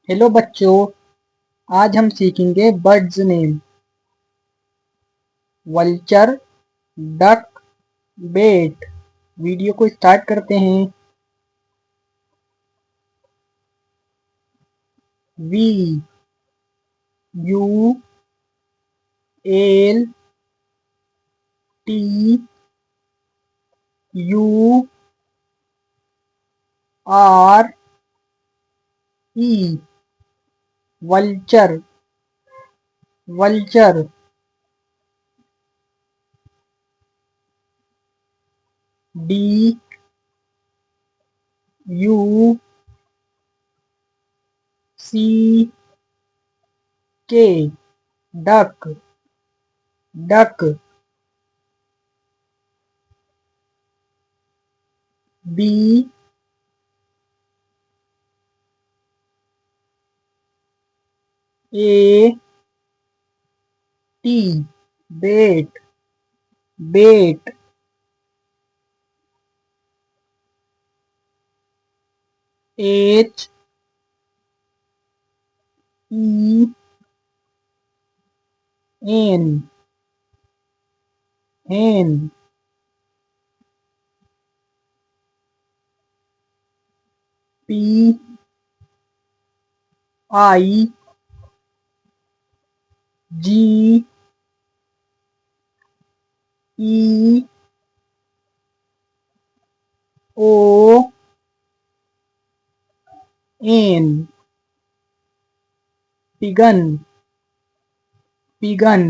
Hello बच्चों, आज हम सीखेंगे birds name. Vulture, duck, bat. Video को स्टार्ट करते हैं। V, U, L, T, U, R, E. Vulture, vulture. D, U, C, K. Duck, duck. B, A, T, bat, bat. H, E, N, hen। P, I, G, E, O, N. Pigeon, pigeon.